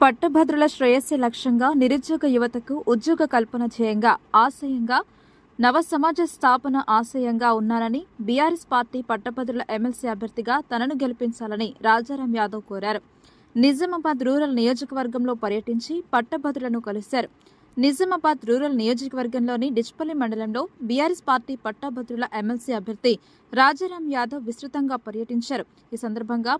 పట్టభద్రుల శ్రేయస్సే లక్ష్యంగా నిరుద్యోగ యువతకు ఉద్యోగ కల్పన ధ్యేయంగా ఆశయంగా నవ సమాజ స్థాపన ఆశయంగా ఉన్నారని బీఆర్ఎస్ పార్టీ పట్టభద్రుల ఎమ్మెల్సీ అభ్యర్థిగా తనను గెలిపించాలని రాజారాం యాదవ్ కోరారు. నిజామాబాద్ రూరల్ నియోజకవర్గంలో పర్యటించి పట్టభద్రులను కలిశారు. నిజామాబాద్ రూరల్ నియోజకవర్గంలోని డిచ్పల్లి మండలంలో బీఆర్ఎస్ పార్టీ పట్టభద్రుల ఎమ్మెల్సీ అభ్యర్థి రాజారాం యాదవ్ విస్తృతంగా పర్యటించారు. ఈ సందర్భంగా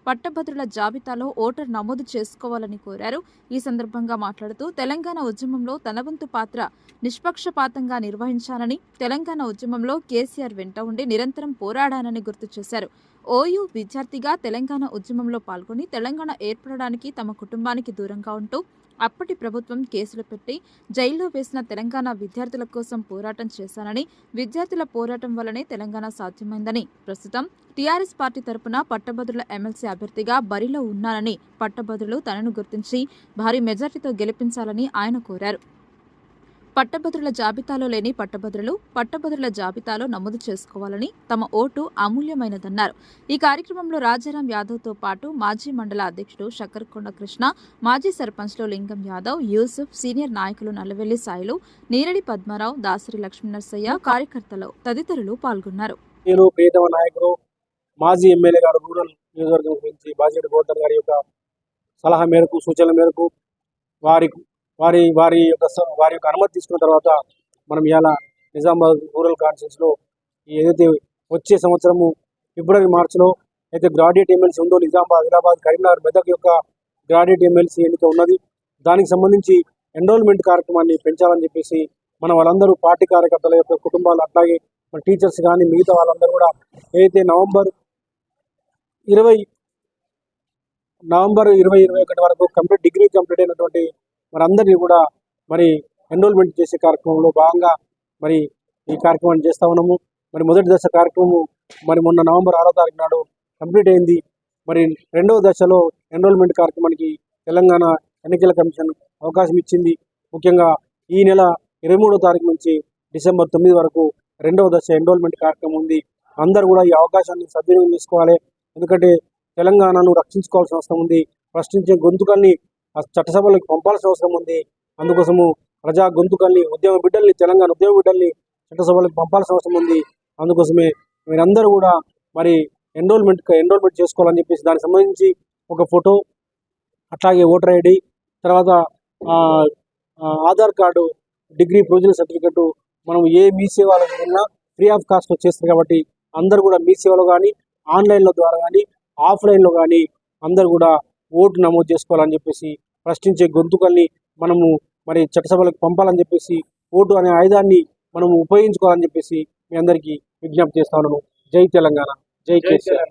పట్టభద్రుల జాబితాలో ఓటర్ నమోదు చేసుకోవాలని కోరారు. ఈ సందర్భంగా మాట్లాడుతూ తెలంగాణ ఉద్యమంలో తన వంతు పాత్ర నిష్పక్షపాతంగా నిర్వహించాలని, తెలంగాణ ఉద్యమంలో కేసీఆర్ వెంట ఉండి నిరంతరం పోరాడానని గుర్తు చేశారు. ఓయూ విద్యార్థిగా తెలంగాణ ఉద్యమంలో పాల్గొని తెలంగాణ ఏర్పడడానికి తమ కుటుంబానికి దూరంగా ఉంటూ అప్పటి ప్రభుత్వం కేసులు పెట్టి జైల్లో వేసిన తెలంగాణ విద్యార్థుల కోసం పోరాటం చేశానని, విద్యార్థుల పోరాటం వల్లనే తెలంగాణ సాధ్యమైందని, ప్రస్తుతం టీఆర్ఎస్ పార్టీ తరపున పట్టభద్రుల ఎమ్మెల్సీ అభ్యర్థిగా బరిలో ఉన్నానని, పట్టభద్రులు తనను గుర్తించి భారీ మెజార్టీతో గెలిపించాలని ఆయన కోరారు. పట్టభద్రుల జాబితాలో లేని పట్టభద్రుల జాబితాలో నమోదు చేసుకోవాలని, తమ ఓటు అమూల్యమైనదన్నారు. ఈ కార్యక్రమంలో రాజారాం యాదవ్తో పాటు మాజీ మండల అధ్యక్షుడు శక్కరకొండ కృష్ణ, మాజీ సర్పంచ్లు లింగం యాదవ్, యూసుఫ్, సీనియర్ నాయకులు నల్లవెల్లి సాయిలు, నీరడి పద్మారావు, దాసరి లక్ష్మీనరసయ్య, కార్యకర్తలు తదితరులు పాల్గొన్నారు. నేను ప్రియతమ నాయకుడు మాజీ ఎమ్మెల్యే గారు రూరల్ నియోజకవర్గం గురించి బాజిరెడ్డి గోవర్ధన్ గారి యొక్క సలహా మేరకు, సూచనల మేరకు వారి యొక్క అనుమతి తీసుకున్న తర్వాత మనం ఇవాళ నిజామాబాద్ రూరల్ కాన్స్టిట్యూన్సీలో ఏదైతే వచ్చే సంవత్సరము ఫిబ్రవరి మార్చిలో అయితే గ్రాడ్యుయేట్ ఎమ్మెల్సీ ఉందో నిజామాబాద్, ఆదిలాబాద్, కరీంనగర్, మెదక్ యొక్క గ్రాడ్యుయేట్ ఎమ్మెల్సీ ఎన్నిక ఉన్నది. దానికి సంబంధించి ఎన్రోల్మెంట్ కార్యక్రమాన్ని పెంచాలని చెప్పేసి వాళ్ళందరూ పార్టీ కార్యకర్తల యొక్క కుటుంబాలు, అట్లాగే మన టీచర్స్ కానీ మిగతా వాళ్ళందరూ కూడా ఏదైతే నవంబర్ 2021 వరకు డిగ్రీ కంప్లీట్ అయినటువంటి అందరినీ కూడా ఎన్రోల్మెంట్ చేసే కార్యక్రమంలో భాగంగా ఈ కార్యక్రమాన్ని చేస్తా ఉన్నాము. మొదటి దశ కార్యక్రమం మొన్న నవంబర్ 6వ తారీఖు నాడు కంప్లీట్ అయింది. రెండవ దశలో ఎన్రోల్మెంట్ కార్యక్రమానికి తెలంగాణ ఎన్నికల కమిషన్ అవకాశం ఇచ్చింది. ముఖ్యంగా ఈ నెల 23వ తారీఖు నుంచి డిసెంబర్ 9 వరకు రెండవ దశ ఎన్రోల్మెంట్ కార్యక్రమం ఉంది. అందరూ కూడా ఈ అవకాశాన్ని సద్వినియోగం చేసుకోవాలి. ఎందుకంటే తెలంగాణను రక్షించుకోవాల్సిన అవసరం ఉంది. ప్రశ్నించే గొంతుకల్ని చట్టసభలకు పంపాల్సిన అవసరం ఉంది. అందుకోసము ప్రజా గొంతుకల్ని, తెలంగాణ ఉద్యమ బిడ్డల్ని చట్టసభలకు పంపాల్సిన అవసరం ఉంది. అందుకోసమే మీరందరూ కూడా ఎన్రోల్మెంట్ చేసుకోవాలని చెప్పేసి దానికి సంబంధించి ఒక ఫోటో, అట్లాగే ఓటర్ ఐడి, తర్వాత Aadhaar card, degree provisional certificate మనం ఏ మీ సేవలో వెళ్ళినా ఫ్రీ ఆఫ్ కాస్ట్లో చేస్తారు. కాబట్టి అందరూ కూడా మీ సేవలో కానీ, ఆన్లైన్లో ద్వారా కానీ, ఆఫ్లైన్లో కానీ అందరూ కూడా ఓటు నమోదు చేసుకోవాలని చెప్పేసి, ప్రశ్నించే గొంతుకల్ని మనము చట్టసభలకు పంపాలని చెప్పేసి, ఓటు అనే ఆయుధాన్ని మనం ఉపయోగించుకోవాలని చెప్పేసి మీ అందరికీ విజ్ఞప్తి చేస్తా ఉన్నాను. జై తెలంగాణ, జై కేసీఆర్.